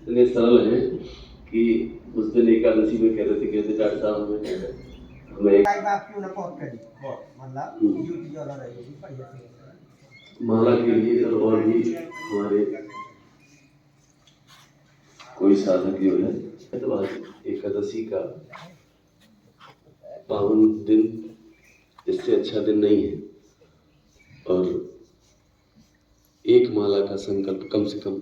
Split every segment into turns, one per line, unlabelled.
इतने सरल हैं कि उस दिन एकादशी में कह रहे थे, कहते डॉक्टर साहब हमें माला के लिए और भी हमारे कोई साधक जो है तो एकादशी का पावन दिन इससे अच्छा दिन नहीं है, और एक माला का संकल्प कम से कम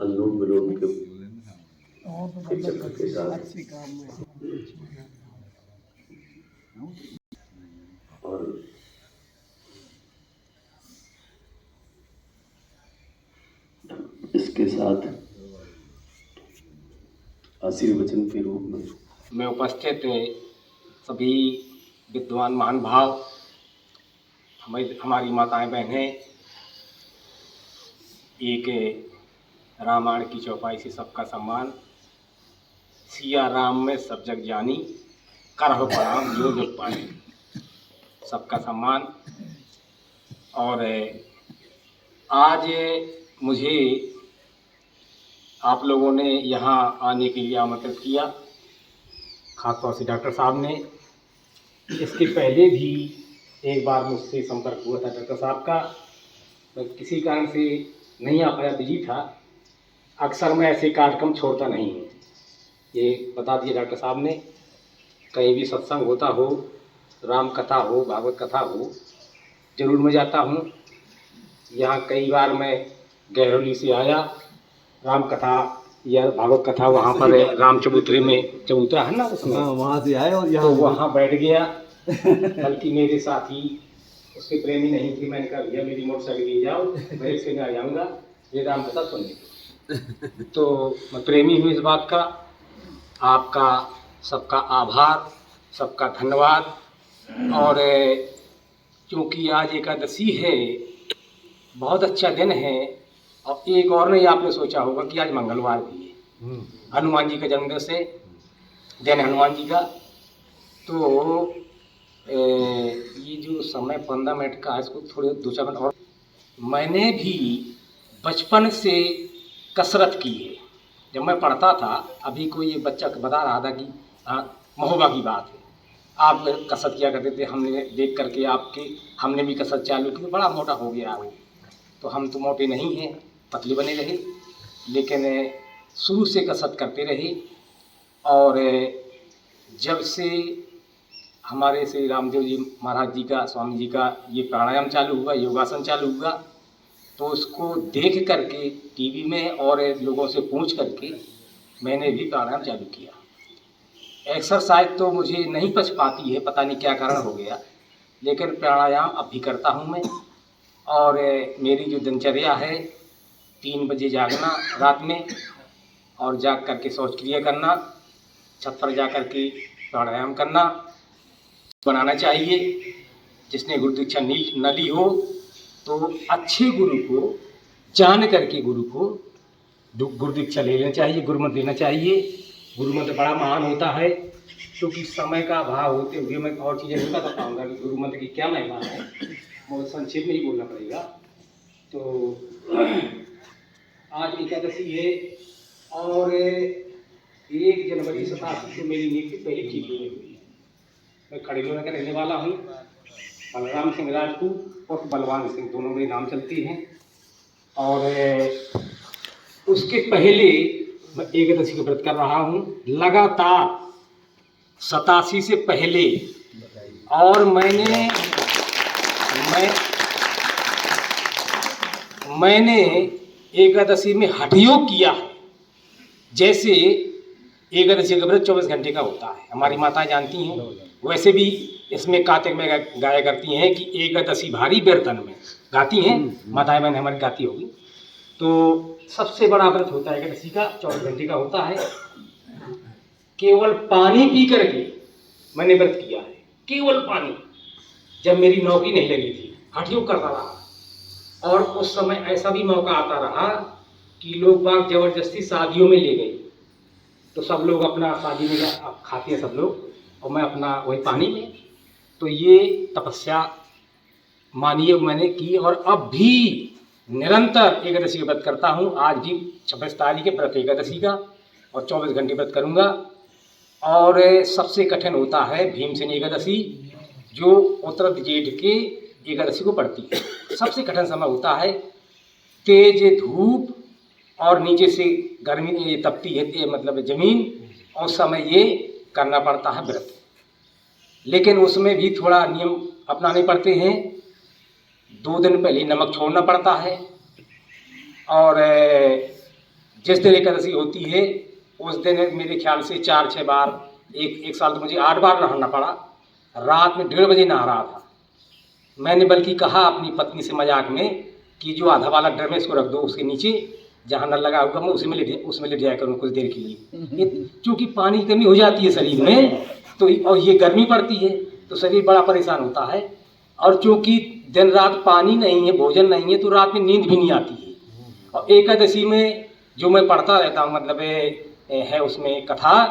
अनुलोम विलोम के चक्र के साथ और इसके साथ आशीर्वचन के रूप में
उपस्थित सभी विद्वान महानुभाव, हमारी माताएं बहनें, एक रामायण की चौपाई से सबका सम्मान। सिया राम में सब जग जानी, करह प्रणाम जो जग पानी, सबका सम्मान। और आज मुझे आप लोगों ने यहाँ आने के लिए आमंत्रित किया, खासतौर से डॉक्टर साहब ने। इसके पहले भी एक बार मुझसे संपर्क हुआ था डॉक्टर साहब का, मैं किसी कारण से नहीं आ पाया, बिजी था। अक्सर मैं ऐसे कार्यक्रम छोड़ता नहीं हूँ, ये बता दिया डॉक्टर साहब ने। कहीं भी सत्संग होता हो, राम कथा हो, भागवत कथा हो, जरूर मैं जाता हूँ। यहाँ कई बार मैं गहरौली से आया, राम कथा या भागवत कथा वहाँ पर राम चबूतरे में चबूतरा है ना, उसमें
वहाँ से आए और यहाँ
तो वहाँ बैठ गया। बल्कि मेरे साथी उसके प्रेमी नहीं थी, मैंने कहा भैया मेरी मोटरसाइकिल ले जाओ, मैं इससे आ जाऊँगा ये राम कथा सुनने। तो मैं प्रेमी हूँ इस बात का। आपका सबका आभार, सबका धन्यवाद। और क्योंकि आज एकादशी है, बहुत अच्छा दिन है। और एक और नहीं आपने सोचा होगा कि आज मंगलवार भी है, हनुमान जी का जन्मदिवस है, दिन हनुमान जी का। तो ये जो समय 15 मिनट का है, इसको थोड़े 2-4 मिनट और। मैंने भी बचपन से कसरत की है। जब मैं पढ़ता था, अभी कोई एक बच्चा बता रहा था कि महोबा की बात है, आप कसरत किया करते थे, हमने देख करके हमने भी कसरत चालू की, बड़ा मोटा हो गया वो। तो हम तो मोटे नहीं हैं, पतले बने रहे, लेकिन शुरू से कसरत करते रहे। और जब से हमारे श्री रामदेव जी महाराज जी का, स्वामी जी का ये प्राणायाम चालू हुआ, योगासन चालू हुआ, तो उसको देख करके टीवी में और लोगों से पूछ करके मैंने भी प्राणायाम चालू किया। एक्सरसाइज तो मुझे नहीं पच पाती है, पता नहीं क्या कारण हो गया, लेकिन प्राणायाम अब भी करता हूँ मैं। और मेरी जो दिनचर्या है, 3 बजे जागना रात में, और जाग करके शौच क्रिया करना, छत पर जा कर के प्राणायाम करना बनाना चाहिए। जिसने गुरु दीक्षा न ली हो तो अच्छे गुरु को जान करके गुरु दीक्षा ले लेना चाहिए, गुरु मंत्र लेना चाहिए। गुरु मंत्र बड़ा महान होता है, क्योंकि समय का अभाव होते हुए मैं और चीज़ें नहीं बता पाऊँगा कि गुरु मंत्र की क्या महिमा है, मुझे संक्षेप में ही बोलना पड़ेगा। तो आज एकादशी है, और 1 जनवरी 87 से मेरी नियुक्ति पहले की गई हुई है। मैं खड़ीलोना का रहने वाला हूँ। बलराम सिंह राजपूत और बलवान सिंह, दोनों मेरे नाम चलते हैं। और उसके पहले मैं एकादशी का व्रत कर रहा हूँ लगातार 87 से पहले। और मैंने एकादशी में हठ योग किया है। जैसे एकादशी का व्रत 24 घंटे का होता है, हमारी माताएं जानती हैं। वैसे भी इसमें कार्तिक में गाया करती हैं कि एकादशी भारी बर्तन में, गाती हैं माताएं बहन हमारी, गाती होगी। तो सबसे बड़ा व्रत होता है एकादशी का, 24 घंटे का होता है। केवल पानी पी करके मैंने व्रत किया है, केवल पानी। जब मेरी नौकरी नहीं लगी थी, हठ योग करता रहा। और उस समय ऐसा भी मौका आता रहा कि लोग बाग जबरदस्ती शादियों में ले गए, तो सब लोग अपना शादी में खाते हैं सब लोग, और मैं अपना वही पानी में। तो ये तपस्या मानिए मैंने की, और अब भी निरंतर एकादशी का व्रत करता हूँ। आज भी 26 तारीख है व्रत एकादशी का, और 24 घंटे व्रत करूँगा। और सबसे कठिन होता है भीमसेनी एकादशी, जो उत्तरायण जेठ के एकादशी को पड़ती है। सबसे कठिन समय होता है, तेज धूप और नीचे से गर्मी ये तपती है, ये मतलब ज़मीन, और समय ये करना पड़ता है व्रत। लेकिन उसमें भी थोड़ा नियम अपनाने पड़ते हैं। 2 दिन पहले नमक छोड़ना पड़ता है, और जिस दिन एकादशी होती है उस दिन मेरे ख्याल से 4-6 बार, एक साल तो मुझे 8 बार नहाना पड़ा। रात में 1:30 बजे नहा रहा था। मैंने बल्कि कहा अपनी पत्नी से मजाक में कि जो आधा वाला ड्रम है इसको रख दो उसके नीचे, जहाँ नल लगा हुआ मैं उसमें लेट जाया करूँ कुछ देर के लिए। क्योंकि पानी की कमी हो जाती है शरीर में, तो और ये गर्मी पड़ती है तो शरीर बड़ा परेशान होता है। और चूँकि दिन रात पानी नहीं है, भोजन नहीं है, तो रात में नींद भी नहीं आती है। और एकादशी में जो मैं पढ़ता रहता हूँ, मतलब है उसमें कथा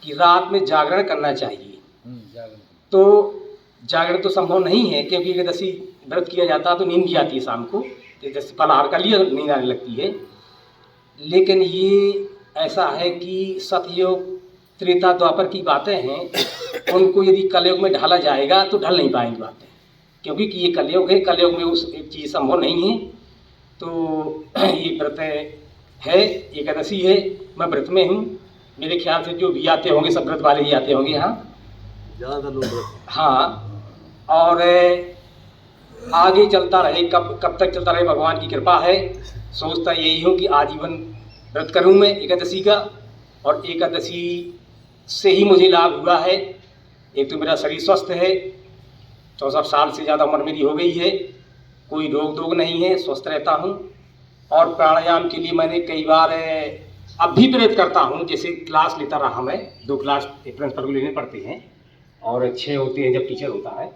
कि रात में जागरण करना चाहिए। तो जागरण तो संभव नहीं है, क्योंकि एकादशी व्रत किया जाता है तो नींद भी आती है शाम को, जैसे फलाहार कर लिया नींद आने लगती है। लेकिन ये ऐसा है कि सतयुग त्रेता द्वापर की बातें हैं, उनको यदि कलयुग में ढाला जाएगा तो ढल नहीं पाएंगी बातें, क्योंकि ये कलयुग है, कलयुग में उस एक चीज़ संभव नहीं है। तो ये व्रत है, एकादशी है, मैं व्रत में हूँ। मेरे ख्याल से जो भी आते होंगे सब व्रत वाले ही आते होंगे यहाँ, ज़्यादा लोग। हाँ, और आगे चलता रहे, कब तक चलता रहे भगवान की कृपा है। सोचता यही हूँ कि आजीवन व्रत करूँ मैं एकादशी का, और एकादशी से ही मुझे लाभ हुआ है। एक तो मेरा शरीर स्वस्थ है, 64 साल से ज़्यादा उम्र मेरी हो गई है, कोई रोग दोग नहीं है, स्वस्थ रहता हूँ। और प्राणायाम के लिए मैंने कई बार अब भी प्रेरित करता हूँ। जैसे क्लास लेता रहा मैं, 2 क्लास प्रिंसिपल को लेने पड़ते हैं और 6 होते हैं जब टीचर होता है।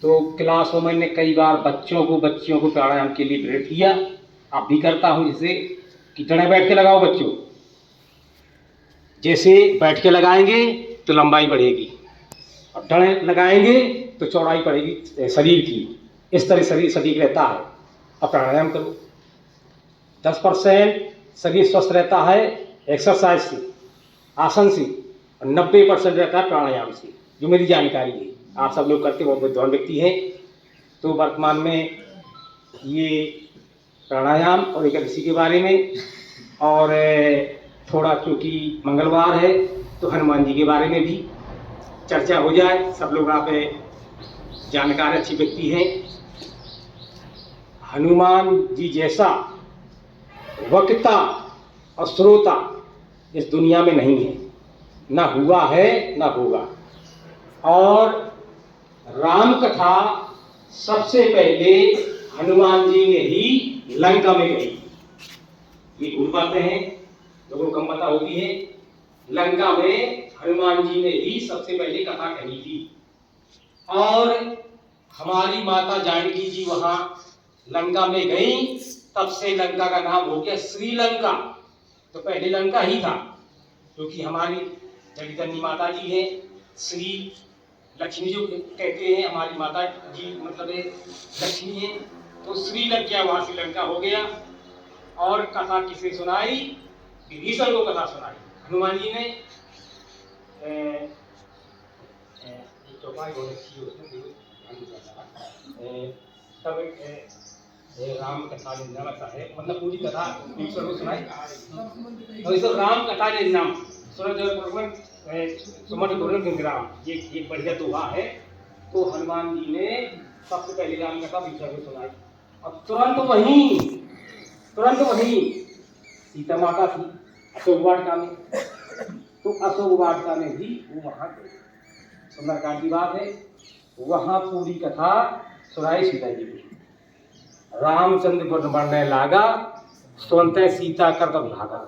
तो क्लास में मैंने कई बार बच्चियों को प्राणायाम के लिए प्रेरित किया। अब भी करता हूँ, जैसे कि डंडे बैठ के लगाओ बच्चों, जैसे बैठ के लगाएंगे तो लंबाई बढ़ेगी, और डंडे लगाएंगे तो चौड़ाई बढ़ेगी शरीर की। इस तरह शरीर सटीक रहता है। अब प्राणायाम करो, 10% शरीर स्वस्थ रहता है एक्सरसाइज से, आसन से, और 90% रहता है प्राणायाम से, जो मेरी जानकारी है। आप सब लोग करते हो, विद्वान व्यक्ति हैं। तो वर्तमान में ये प्राणायाम और एकादशी के बारे में, और थोड़ा क्योंकि मंगलवार है तो हनुमान जी के बारे में भी चर्चा हो जाए। सब लोग आप जानकार अच्छे व्यक्ति हैं। हनुमान जी जैसा वक्ता और श्रोता इस दुनिया में नहीं है, ना हुआ है ना होगा। और राम कथा सबसे पहले हनुमान जी ने ही लंका में कही। ये भूल पाते हैं, लोगों को कम पता होती है। लंका में हनुमान जी ने ही सबसे पहले कथा कही थी। और हमारी माता जानकी जी वहां लंका में गई, तब से लंका का नाम हो गया श्रीलंका। तो पहले लंका ही था, क्योंकि हमारी जगदम्बा माता जी है, श्री लक्ष्मी जो कहते हैं हमारी माता जी, मतलब लक्ष्मी है। तो श्री लग गया, वहां श्रीलंका हो गया। और कथा किसे सुनाई? विभीषण को कथा सुनाई हनुमान जी ने। चौपाई बहुत अच्छी है उसमें, तब राम कथा निधान ऐसा है, मतलब पूरी कथा विभीषण को सुनाई। और इस राम कथा निधान सुमन ग्राम, ये एक बढ़िया दोहा है। तो हनुमान जी ने सबसे पहले राम कथा विभीषण को सुनाई। और तुरंत वहीं सीता माता थी अशोक वाटिका में, तो अशोक वाटिका में भी वो वहां गए। सुंदरकांड की बात है, वहां पूरी कथा सुनाई सीता जी को। रामचंद्र को बढ़ने लागा, सुनते सीता कर तब भागा।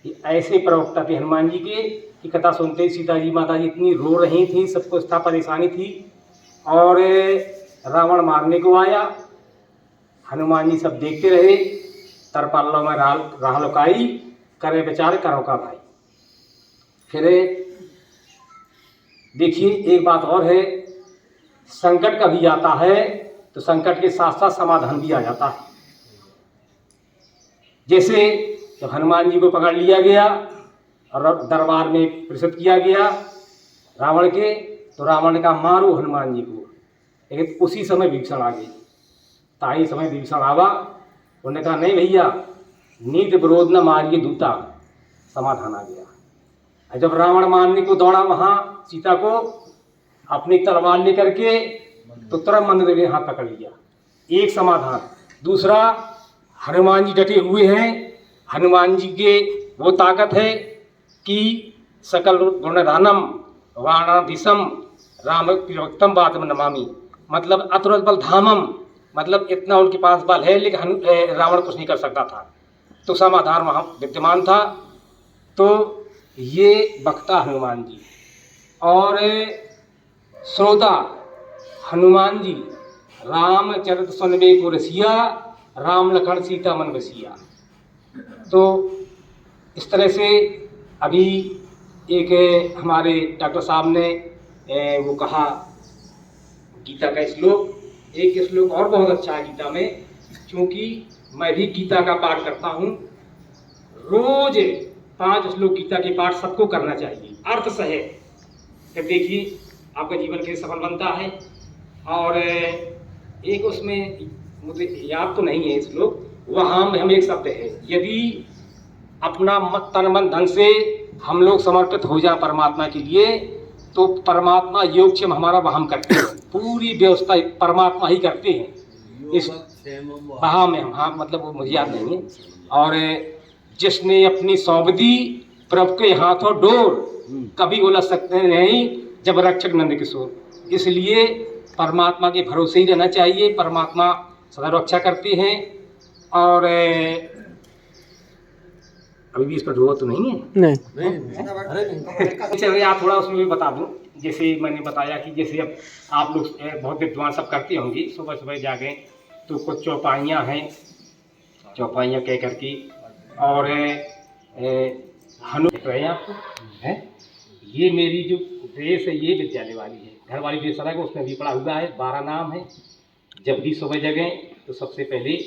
ये ऐसे प्रवक्ता थे हनुमान जी के कि कथा सुनते ही सीता जी माता जी इतनी रो रही थी, सबको था परेशानी थी। और रावण मारने को आया, हनुमान जी सब देखते रहे। तरपालों में राह लुकाई, करे बेचारे करो का भाई। फिर देखिए एक बात और है संकट कभी आता है तो संकट के साथ साथ समाधान भी आ जाता है। जैसे जब हनुमान जी को पकड़ लिया गया और दरबार में प्रेषित किया गया रावण के, तो रावण ने कहा मारो हनुमान जी को, लेकिन उसी समय विभीषण आ गई। ताई समय विभीषण आवा, उन्होंने कहा नहीं भैया, नीति विरोध न मारिए दूता, समाधान आ गया। जब रावण मारने को दौड़ा वहां सीता को, अपनी तलवार लेकर के, तो तुरंत मंददेव ने हाथ पकड़ लिया, एक समाधान। दूसरा, हनुमान जी डटे हुए हैं, हनुमान जी के वो ताकत है कि सकल गुणधानम वाणाधीशम राम प्रियवक्तम बातम नमामि, मतलब अतुलत बल धामम, मतलब इतना उनके पास बल है, लेकिन रावण कुछ नहीं कर सकता था, तो समाधान वहाँ विद्यमान था। तो ये वक्ता हनुमान जी और श्रोता हनुमान जी, रामचरित सुनबे को रसिया, राम लखन सीता मन बसिया। तो इस तरह से अभी एक हमारे डॉक्टर साहब ने वो कहा गीता का श्लोक, एक श्लोक और बहुत अच्छा है गीता में, क्योंकि मैं भी गीता का पाठ करता हूँ, रोज 5 श्लोक गीता के पाठ सबको करना चाहिए, अर्थ सहे, फिर देखिए आपका जीवन कैसे सफल बनता है। और एक उसमें मुझे याद तो नहीं है श्लोक, वहाँ में हम एक शब्द है, यदि अपना तन मन धन से हम लोग समर्पित हो जाए परमात्मा के लिए, तो परमात्मा योगक्षेम हमारा वहन करते हैं, पूरी व्यवस्था परमात्मा ही करते हैं। इस वहाँ में हम, हाँ मतलब वो मुझे याद नहीं है। और जिसने अपनी सौंप दी प्रभु के हाथों डोर, कभी उलझ सकते नहीं जब रक्षक नंद किशोर। इसलिए परमात्मा के भरोसे ही रहना चाहिए, परमात्मा सदा रक्षा करते हैं। और अभी भी इस पर हुआ तो नहीं है? नहीं। चलिए आप थोड़ा उसमें भी बता दूं, जैसे मैंने बताया कि जैसे अब आप लोग बहुत विद्वान सब करते होंगे, सुबह सुबह जागे तो कुछ चौपाइयाँ हैं, चौपाइयाँ कह करके, और हनु रहे आपको है, ये मेरी जो ड्रेस है ये विद्यालय वाली है, घर वाली ड्रेस अलग है, उसमें भी पड़ा हुआ है, 12 नाम है। जब भी सुबह जगें तो सबसे पहले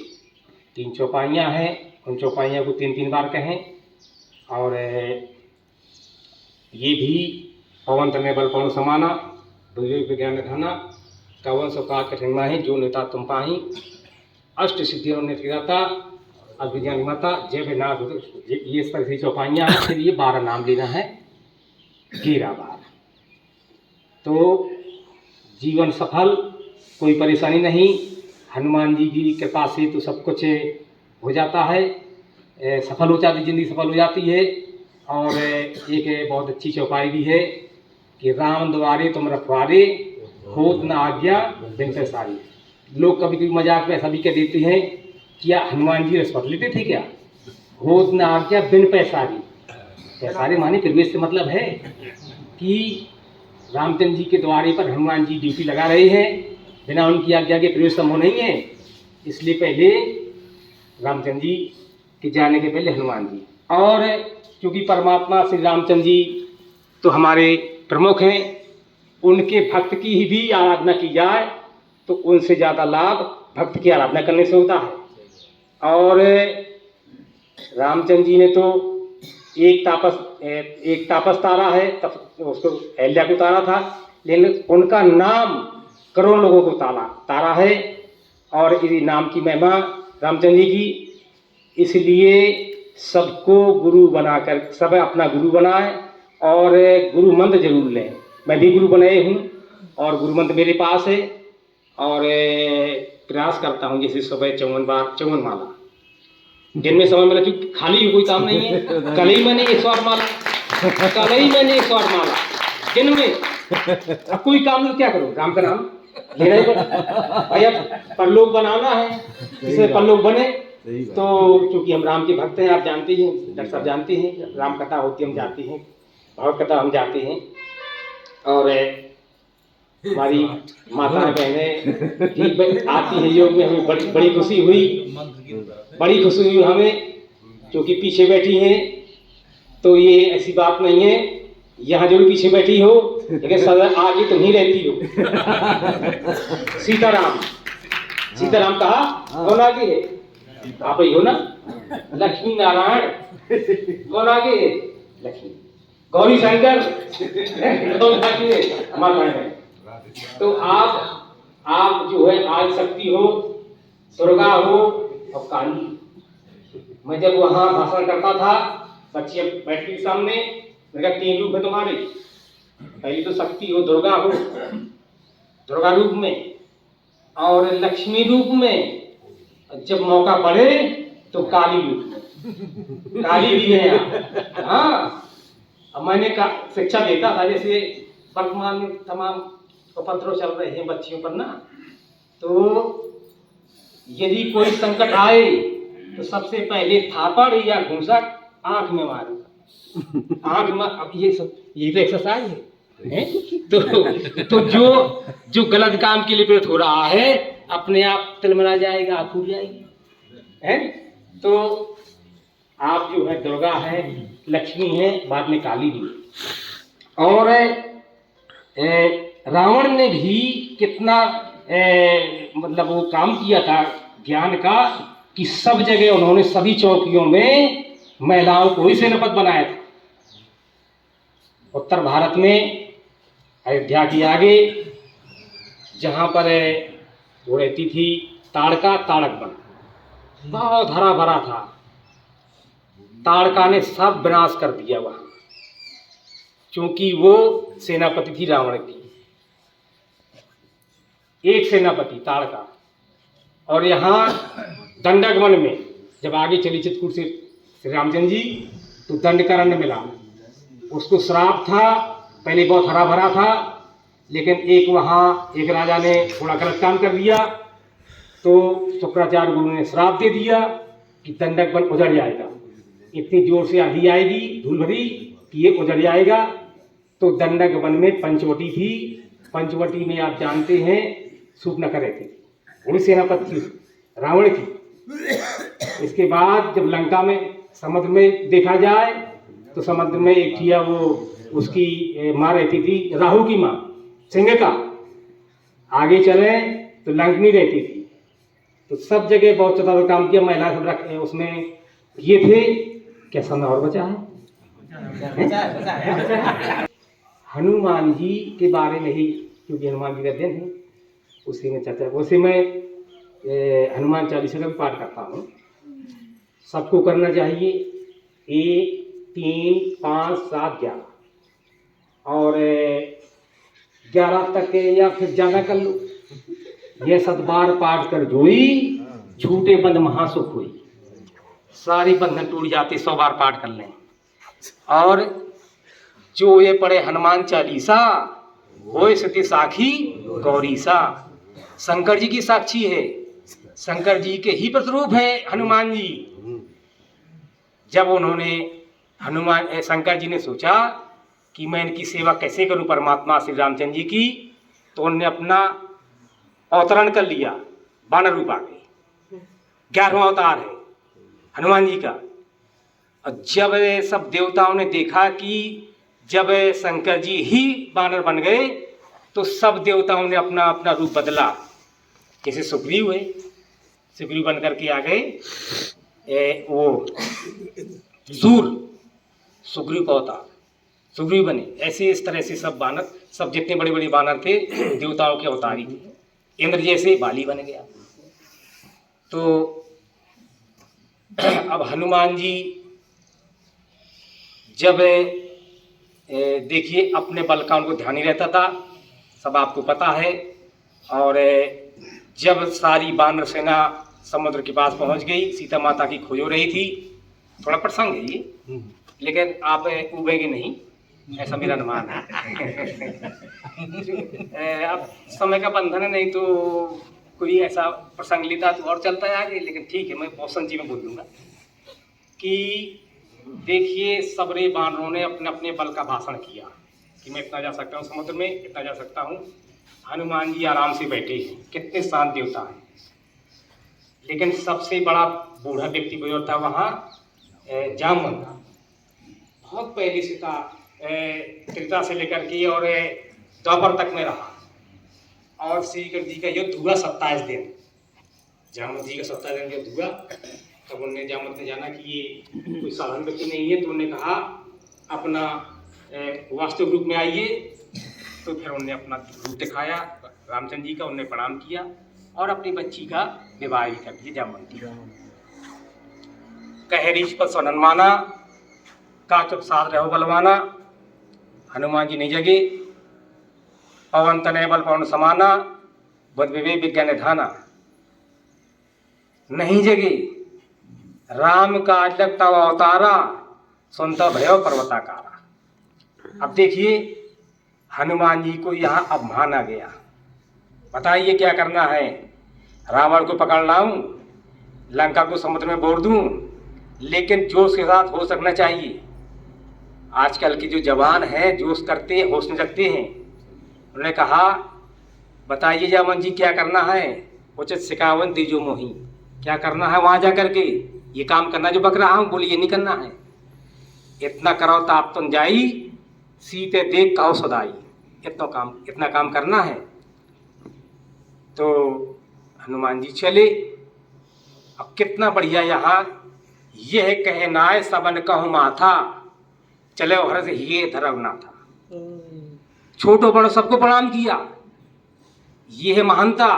3 चौपाइयाँ हैं, उन चौपाइयाँ को 3-3 बार कहें। और ये भी पवन तनय बल पवन समाना, विवेक विज्ञान धना, कवन सो काज कठिन माही, जो नेता तुम पाही, अष्ट सिद्धियों ने फिराता, अभिज्ञान माता, जय विनाश। ये इस तरह से चौपाइयाँ हैं। फिर ये 12 नाम लेना है, 13 बार, तो जीवन सफल, कोई परेशानी नहीं। हनुमान जी की कृपा से तो सब कुछ हो जाता है, सफल हो जाती, जिंदगी सफल हो जाती है। और एक बहुत अच्छी चौपाई भी है कि राम द्वारे तुम रखवारे, होत न आज्ञा बिन पैसारी। लोग कभी कभी मजाक में ऐसा भी कह देते हैं, क्या हनुमान जी रिश्वत लेते थे क्या? होत न आज्ञा बिन पैसारी, पैसारी माने प्रवेश से मतलब है कि रामचंद्र जी के द्वारे पर हनुमान जी ड्यूटी लगा रहे हैं, बिना उनकी आज्ञा के प्रवेश संभव नहीं है। इसलिए पहले रामचंद्र जी के जाने के पहले हनुमान जी। और क्योंकि परमात्मा श्री रामचंद्र जी तो हमारे प्रमुख हैं, उनके भक्त की ही भी आराधना की जाए तो उनसे ज़्यादा लाभ भक्त की आराधना करने से होता है। और रामचंद्र जी ने तो एक तापस तारा है, तब उसको अहल्या को तारा था, लेकिन उनका नाम करोड़ों लोगों को तारा है। और इसी नाम की महिमा रामचंद्र जी की, इसलिए सबको गुरु बनाकर सब अपना गुरु बनाए और गुरु मंत्र जरूर लें। मैं भी गुरु बनाए हूँ और गुरु मंत्र मेरे पास है, और प्रयास करता हूँ जैसे सुबह 54 बार 54 माला, दिन में समय मिला, क्योंकि खाली कोई काम नहीं है। कल ही मैंने 108 माला, कल ही मैंने 108 माला दिन में, अब कोई काम नहीं, क्या करूँ, राम का नाम लेना ही पड़ता भैया, परलोक बनाना है, जिससे परलोक बने। तो क्योंकि हम राम के भक्त हैं, आप जानते हैं, डॉक्टर साहब जानते हैं, राम कथा होती हम जाते हैं, भागवत कथा हम जाते हैं। और हमारी माताएं बहनें भी आती है योग में, हमें बड़ी खुशी हुई, बड़ी खुशी हुई हमें, क्योंकि पीछे बैठी हैं। तो ये ऐसी बात नहीं है, यहाँ जो भी पीछे बैठी हो, लेकिन सदा आगे तुम ही रहती हो। सीताराम, सीताराम कहा, कौन आगे है? आप ही हो ना। लक्ष्मी नारायण, कौन आगे है? लक्ष्मी। गौरी शंकर, कौन आगे है? हमारा है। तो आप जो है आदि शक्ति हो, दुर्गा हो और काली। मैं जब वहाँ भाषण करता था, बच्चे बैठी सामने, मैंने कहा 3 रूप है तुम्हारे। पहली तो शक्ति हो, दुर्गा हो, दुर्गा रूप में, और लक्ष्मी रूप में, जब मौका पड़े तो काली रूप में, काली भी है यहाँ। हाँ, अब मैंने शिक्षा देता था, जैसे वर्तमान में तमाम उपद्रव चल रहे हैं बच्चियों पर ना, तो यदि कोई संकट आए तो सबसे पहले थापड़ या घूंसक आंख में मारो। आंख में, अब ये तो एक्सरसाइज है? तो जो गलत काम के लिए प्रेरित हो रहा है, अपने आप तिलमिला जाएगा, आँख फूट जाएगी, है? तो आप जो है दुर्गा है, लक्ष्मी है, बाद में काली भी है। और रावण ने भी कितना मतलब वो काम किया था ज्ञान का, कि सब जगह उन्होंने सभी चौकियों में महिलाओं को ही सेनापति बनाया था। उत्तर भारत में अयोध्या के आगे जहाँ पर वो रहती थी ताड़का, ताड़क वन बहुत हरा भरा था। ताड़का ने सब विनाश कर दिया वहाँ, क्योंकि वो सेनापति थी रावण की, एक सेनापति ताड़का। और यहाँ दंडक वन में जब आगे चली चित्रकूट से श्री रामचंद्र जी, तो दंडकारण्य मिला। उसको श्राप था, पहले बहुत हरा भरा था, लेकिन एक राजा ने थोड़ा गलत काम कर दिया, तो शुक्राचार्य गुरु ने श्राप दे दिया कि दंडक वन उजड़ जाएगा, इतनी जोर से आंधी आएगी धूल भरी कि ये उजड़ जाएगा। तो दंडक वन में पंचवटी थी, पंचवटी में आप जानते हैं सूर्पनखा रहती थी, वही सेनापति थी रावण की। इसके बाद जब लंका में समुद्र में देखा जाए तो समुद्र में एक ठिया वो उसकी माँ रहती थी, राहु की माँ सिंहिका। आगे चले तो लंकनी रहती थी। तो सब जगह बहुत ज़्यादा काम किया, महिला सब रखे उसमें ये थे। क्या समय और बचा है? हनुमान जी के बारे में ही, क्योंकि हनुमान जी का दिन है, उसी में चर्चा। उसी में हनुमान चालीसा का भी पाठ करता हूँ, सबको करना चाहिए। 1, 3, 5, 7, 11 और 11 तक या फिर ज़्यादा कर लो। ये 7 बार पाठ कर जोई, झूठे बंध महासुख हुई। सारी बंधन टूट जाते 100 बार पाठ कर लें। और जो ये पढ़े हनुमान चालीसा, वो सती साखी गौरीसा। शंकर जी की साक्षी है, शंकर जी के ही प्रतिरूप है हनुमान जी। जब उन्होंने शंकर जी ने सोचा कि मैं इनकी सेवा कैसे करूं परमात्मा श्री रामचंद्र जी की, तो उन्होंने अपना अवतरण कर लिया, वानर रूप आ गए। 11वां अवतार है हनुमान जी का। और जब सब देवताओं ने देखा कि जब शंकर जी ही वानर बन गए, तो सब देवताओं ने अपना अपना रूप बदला। जैसे सुग्रीव है, सुग्रीव बन करके आ गए वो सुग्रीव का अवतार, सुग्रीव बने। ऐसे इस तरह से सब वानर, सब जितने बड़े बड़े वानर थे देवताओं के अवतार ही थे। इंद्र जैसे बाली बन गया। तो अब हनुमान जी जब देखिए अपने बल का उनको ध्यान ही रहता था, सब आपको पता है। और जब सारी वानर सेना समुद्र के पास पहुंच गई, सीता माता की खोज हो रही थी। थोड़ा प्रसंग है ये, लेकिन आप उबेंगे नहीं, ऐसा मेरा अनुमान है। अब समय का बंधन है, नहीं तो कोई ऐसा प्रसंग लेता तो और चलता है आगे, लेकिन ठीक है, मैं बहुत संजी में बोल दूंगा कि देखिए सबरे वानरों ने अपने अपने बल का भाषण किया कि मैं इतना जा सकता हूँ समुद्र में, इतना जा सकता हूँ। हनुमान जी आराम से बैठे हैं, कितने शांत देवता हैं। लेकिन सबसे बड़ा बूढ़ा व्यक्ति गुजर था वहाँ, जामवंत, बहुत पहले से था त्रेता से लेकर के और द्वापर तक में रहा, और श्री कृष्ण जी का युद्ध हुआ 27 दिन। जामवंत जी का 27 दिन युद्ध हुआ। तब उन्होंने जामवंत ने जाना कि ये कोई साधारण व्यक्ति नहीं है, तो उन्होंने कहा अपना वास्तविक रूप में आइए। तो फिर उन्होंने अपना रूप दिखाया रामचंद्र जी का, उन्होंने प्रणाम किया और अपनी बच्ची का विवाह भी कर दिया जामवंत जी। कहे रीछ पर सनन माना, का चुप साध रहो बलवाना। हनुमान जी नहीं जगे, पवन तनय बल पवन समाना, बुद्ध विवेक विज्ञान धाना। नहीं जगे, राम का लगता अवतारा, सुनता भयो पर्वताकारा। अब देखिए हनुमान जी को यहाँ अपमान आ गया। बताइए क्या करना है? रावण को पकड़ लाऊं, लंका को समुद्र में बोर दूं, लेकिन जोश के साथ हो सकना चाहिए। आजकल के जो जवान हैं जोश करते हैं, होश में रखते हैं। उन्होंने कहा बताइए जामवंत जी क्या करना है? उचित सिखावन दीजो मोही, क्या करना है वहाँ जा करके? ये काम करना जो बक रहा हूँ, बोलिए नहीं करना है। इतना करो ताप तुम जाई, सीते देख कहो सदाई। इतना काम करना है। तो हनुमान जी चले। अब कितना बढ़िया यहाँ, यह कहे नाय सबन कहूँ माथा, चले हर्ष ये धरवना था। छोटो बड़ो सबको प्रणाम किया। ये है महानता,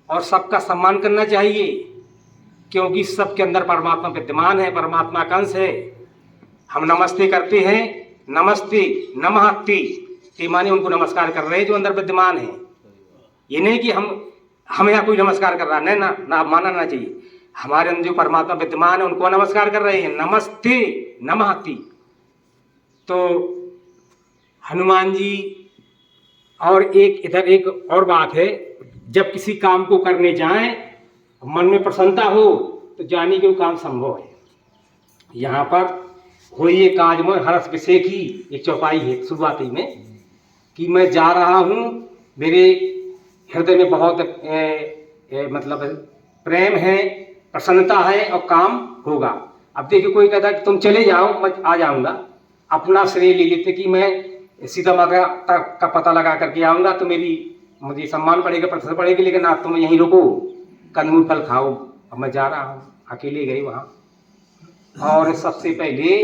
और सबका सम्मान करना चाहिए, क्योंकि सबके अंदर परमात्मा विद्यमान है, परमात्मा का अंश है। हम नमस्ते करते हैं, नमस्ते नमस्ते ते माने उनको नमस्कार कर रहे हैं जो अंदर विद्यमान है। ये नहीं कि हम यहाँ कोई नमस्कार कर रहा, नहीं ना मानना ना चाहिए। हमारे अंदर जो परमात्मा विद्यमान है उनको नमस्कार कर रहे हैं, नमस्ते नमस्ते। तो हनुमान जी, और इधर एक और बात है, जब किसी काम को करने जाएं, मन में प्रसन्नता हो तो जाने के वो काम संभव है। यहाँ पर होइए काज में हर्ष विषय की एक चौपाई है शुरुआती में, कि मैं जा रहा हूँ, मेरे हृदय में बहुत मतलब प्रेम है, प्रसन्नता है और काम होगा। अब देखिए कोई कहता है कि तुम चले जाओ मैं आ जाऊँगा, अपना श्रेय ले लेते कि मैं सीता माता का पता लगा करके आऊँगा तो मुझे सम्मान पड़ेगा, प्रतिष्ठा पड़ेगी, लेकिन आप तुम यहीं रुको, कंदमूल फल खाओ। अब मैं जा रहा हूँ, अकेले गई वहाँ। और सबसे पहले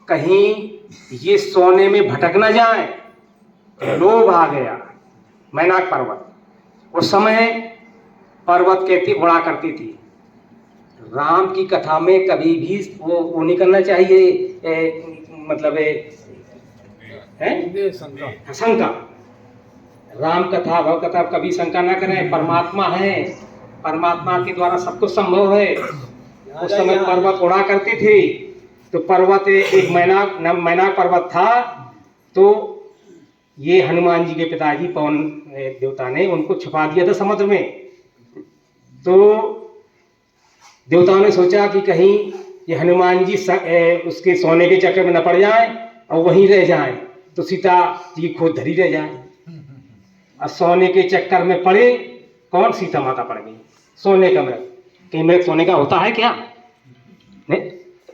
कहीं ये सोने में भटक न जाए, लोभ आ गया। मैनाक पर्वत, उस समय पर्वत कहती उड़ा करती थी। राम की कथा में कभी भी वो नहीं करना चाहिए, मतलब शंका। राम कथा भव कथा कभी शंका ना करें। परमात्मा है, परमात्मा के द्वारा सब कुछ संभव है। उस समय पर्वत उड़ा करते थे, तो पर्वत एक मैनाक पर्वत था। तो ये हनुमान जी के पिताजी पवन देवता ने उनको छुपा दिया था समुद्र में। तो देवताओं ने सोचा कि कहीं ये हनुमान जी उसके सोने के चक्कर में न पड़ जाए और वहीं रह जाए, तो सीता जी खुद धरी रह जाए। और सोने के चक्कर में पड़े कौन? सीता माता पड़ गई। सोने का मृग, कहीं मृग सोने का होता है क्या? नहीं।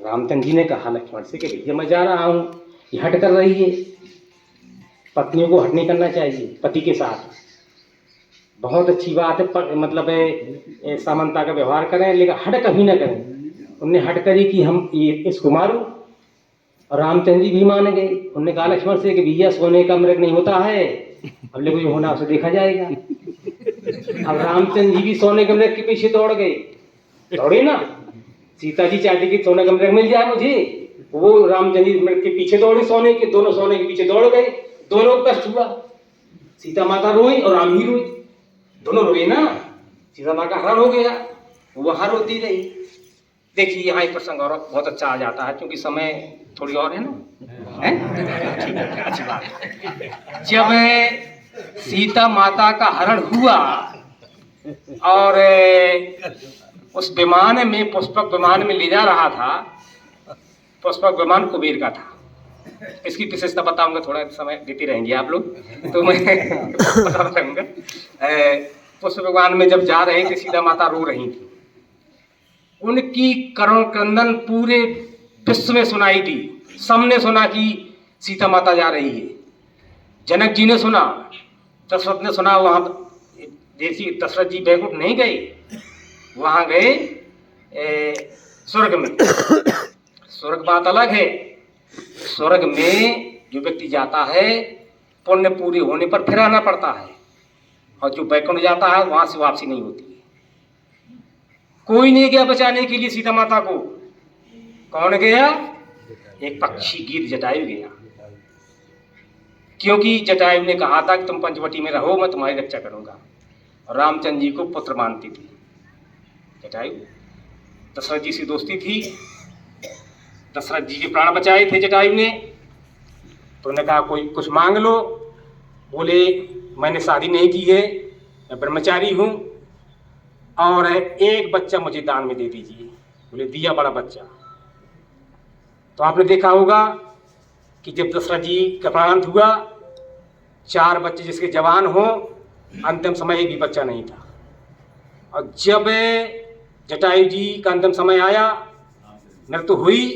रामचंद्र जी ने कहा लक्ष्मण से कि भैया मैं जा रहा हूँ, ये हट कर रही है। पत्नियों को हट नहीं करना चाहिए पति के साथ, बहुत अच्छी बात है, मतलब समानता का व्यवहार करें, लेकिन हट कभी ना करें। उनने हट करी कि हम इसको मारो, और रामचंद्र जी भी मान गए। उनने कहा लक्ष्मण से कि भैया सोने का मृग नहीं होता है, अब लेकिन जो होना उसे देखा जाएगा। अब रामचंद्र जी भी सोने के मृग के पीछे दौड़ गए, दौड़े ना। सीता जी चाहती कि सोने का मृग मिल जाए मुझे, वो रामचंद्र जी मृग के पीछे दौड़े, सोने के दोनों सोने के पीछे दौड़ गए। दोनों को कष्ट हुआ, सीता माता रोई और राम भी रोई, दोनों रोए ना। सीता माता हरण हो गया, वहां रोती रही। देखिए यहाँ एक प्रसंग और बहुत अच्छा आ जाता है, क्योंकि समय थोड़ी और है ना, है ठीक है, अच्छी बात है। जब सीता माता का हरण हुआ और उस विमान में, पुष्पक विमान में ले जा रहा था, पुष्पक विमान कुबेर का था। इसकी विशेषता बताऊंगा, थोड़ा समय देते रहेंगे आप लोग तो मैं बताता रहूंगा। पुष्पक विमान में जब जा रहे थे, सीता माता रो रही थी। उनकी करुण क्रंदन पूरे विश्व में सुनाई दी, सबने सुना कि सीता माता जा रही है। जनक जी ने सुना, दशरथ ने सुना। वहाँ जैसी दशरथ जी बैकुंठ नहीं गए, वहाँ गए स्वर्ग में। स्वर्ग बात अलग है। स्वर्ग में जो व्यक्ति जाता है पुण्य पूरे होने पर फिर आना पड़ता है, और जो बैकुंठ जाता है वहाँ से वापसी नहीं होती है। कोई नहीं गया बचाने के लिए सीता माता को। कौन गया? एक पक्षी गीत जटायु गया, क्योंकि जटायु ने कहा था कि तुम पंचवटी में रहो, मैं तुम्हारी रक्षा करूंगा। और रामचंद्र जी को पुत्र मानती थी जटायु। दशरथ जी से दोस्ती थी, दशरथ जी के प्राण बचाए थे जटायु ने। तो उन्होंने कहा कोई कुछ मांग लो। बोले मैंने शादी नहीं की है, मैं ब्रह्मचारी हूँ, और एक बच्चा मुझे दान में दे दीजिए। बोले दिया बड़ा बच्चा। तो आपने देखा होगा कि जब दशरथ जी का प्राणांत हुआ, 4 बच्चे जिसके जवान हो, अंतिम समय एक भी बच्चा नहीं था। और जब जटायु जी का अंतिम समय आया, मृत्यु हुई,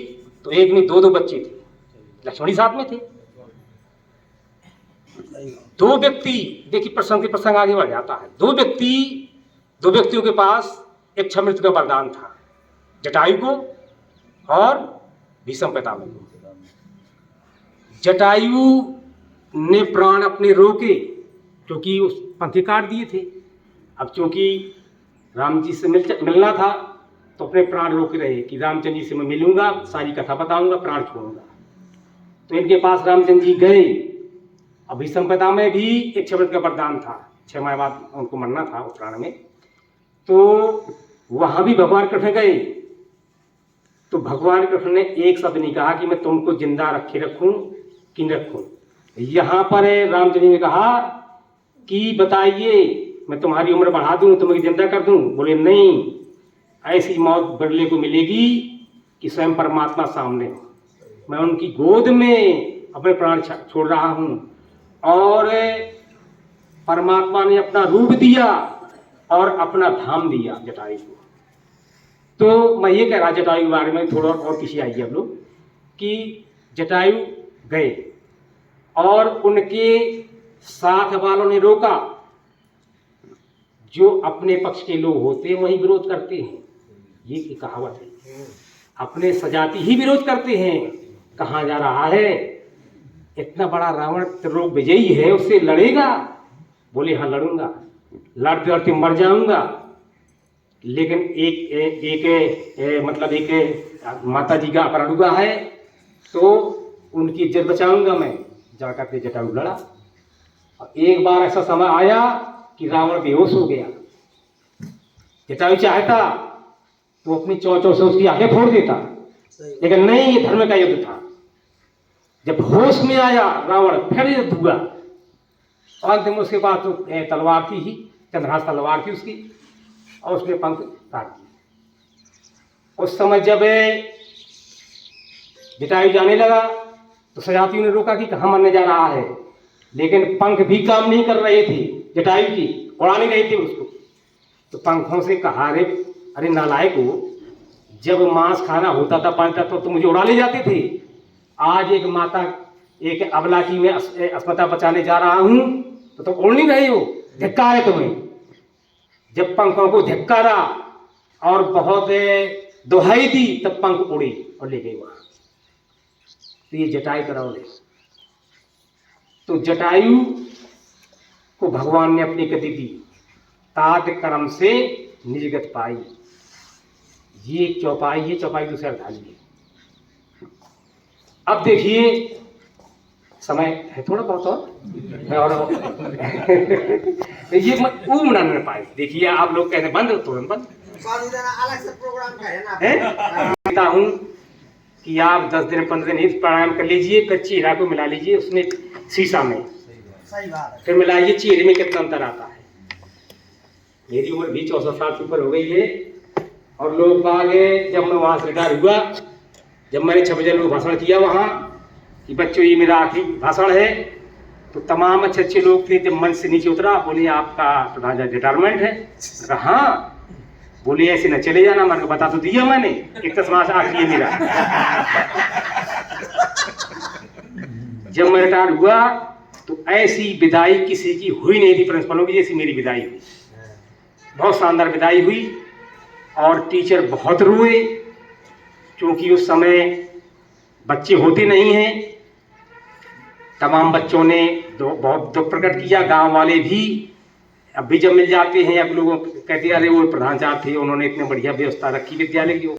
तो एक नहीं 2 बच्चे थे। लक्ष्मण साथ में थे। 2 व्यक्ति, देखिए प्रसंग से प्रसंग आगे बढ़ जाता है। 2 व्यक्तियों के पास इच्छा मृत्यु का वरदान था, जटायु को और भीष्म पितामह को। जटायु ने प्राण अपने रोके, क्योंकि उस पंथी काट दिए थे। अब चूंकि राम जी से मिलना था, तो अपने प्राण रोके रहे कि रामचंद्र जी से मैं मिलूंगा, सारी कथा बताऊंगा, प्राण छोड़ूंगा। तो इनके पास रामचंद्र जी गए। अब भीष्म पितामह भी एक शब्द का वरदान था, 6 माह बाद उनको मरना था उत्तरायण में। तो वहां भी भगवान कृष्ण गए। तो भगवान कृष्ण ने एक शब्द नहीं कहा कि मैं तुमको जिंदा रखे रखूं कि न रखूं। यहाँ पर रामचंद्र जी ने कहा कि बताइए, मैं तुम्हारी उम्र बढ़ा दूं, तुम्हें जिंदा कर दूं। बोले नहीं, ऐसी मौत बदले को मिलेगी कि स्वयं परमात्मा सामने हो। मैं उनकी गोद में अपने प्राण छोड़ रहा हूं, और परमात्मा ने अपना रूप दिया और अपना धाम दिया जटायु को। तो मैं ये कह रहा जटायु के बारे में थोड़ा और पीछे आइए आप लोग, कि जटायु गए और उनके साथ वालों ने रोका। जो अपने पक्ष के लोग होते हैं वही विरोध करते हैं, ये की कहावत है। अपने सजाती ही विरोध करते हैं। कहाँ जा रहा है? इतना बड़ा रावण त्रिलोक विजयी है, उससे लड़ेगा? बोले हाँ लड़ूंगा, लड़ते लड़ते मर जाऊंगा। लेकिन एक माता जी का अपराध हुआ है, तो उनकी इज्जत बचाऊंगा मैं। जाकर के जटायु लड़ा। और एक बार ऐसा समय आया कि रावण बेहोश हो गया। जटायु चाहता तो अपनी चौचौ से उसकी आंखें फोड़ देता, लेकिन नहीं, ये धर्म का युद्ध था। जब होश में आया रावण, फिर युद्ध हुआ। अंतिम उसके पास तो तलवार थी ही, चंद्रहास तलवार थी उसकी, और उसने पंख काट दिया। उस समय जब जटायु जाने लगा, तो सजातियों ने रोका कि कहाँ मरने जा रहा है, लेकिन पंख भी काम नहीं कर रहे थे जटायु की, उड़ा नहीं रहे थे उसको। तो पंखों से कहा, अरे नालायक हो, जब मांस खाना होता था पानी तो मुझे उड़ा ले जाते थे। आज एक माता, एक अबला की मैं अस्पताल बचाने जा रहा हूं, तो तुम उड़ नहीं रहे हो, धिक्कार है तुम्हें। जब पंखों को धिक्कारा और बहुत दुहाई दी, तब पंख उड़े और ले गए वहां। तो ये जटायु कराओ ले। तो जटायु को भगवान ने अपनी गति दी, तात कर्म से निर्गत पाई। ये एक चौपाई है, चौपाई दूसरा ढाली है। अब देखिए, समय है थोड़ा बहुत और ये मत ना न पाए। देखिए आप लोग कहते बंद, तुरंत बंद। अलग से प्रोग्राम का है ना। कहता हूँ कि आप 10 दिन 15 दिन ही प्राणायाम कर लीजिए, फिर चेहरा को मिला लीजिए उसमें शीशा में, सही बात है। फिर मिलाइए चेहरे में कितना अंतर आता है। मेरी उम्र भी 64 साल से ऊपर हो गई है, और लोग बागे जब मैं वहाँ से रिटायर हुआ, जब मैंने 6 बजे लोग भाषण किया वहाँ कि बच्चों ये मेरा आखिरी भाषण है, तो तमाम अच्छे अच्छे लोग थे। जब मंच से नीचे उतरा, बोले आपका प्रधान रिटायरमेंट है? हाँ। बोले ऐसे न चले जाना। मैंने बता तो दिया मैंने, 31 मार्च आखिरी है मेरा। जब मैं रिटायर हुआ तो ऐसी विदाई किसी की हुई नहीं थी प्रिंसिपलों की जैसी मेरी विदाई हुई। बहुत शानदार विदाई हुई और टीचर बहुत रोए, क्योंकि उस समय बच्चे होते नहीं हैं। तमाम बच्चों ने बहुत दुख प्रकट किया, गांव वाले भी अब भी जब मिल जाते हैं, अब लोगों कहते हैं अरे वो प्रधान साहब थे, उन्होंने इतनी बढ़िया व्यवस्था रखी विद्यालय की।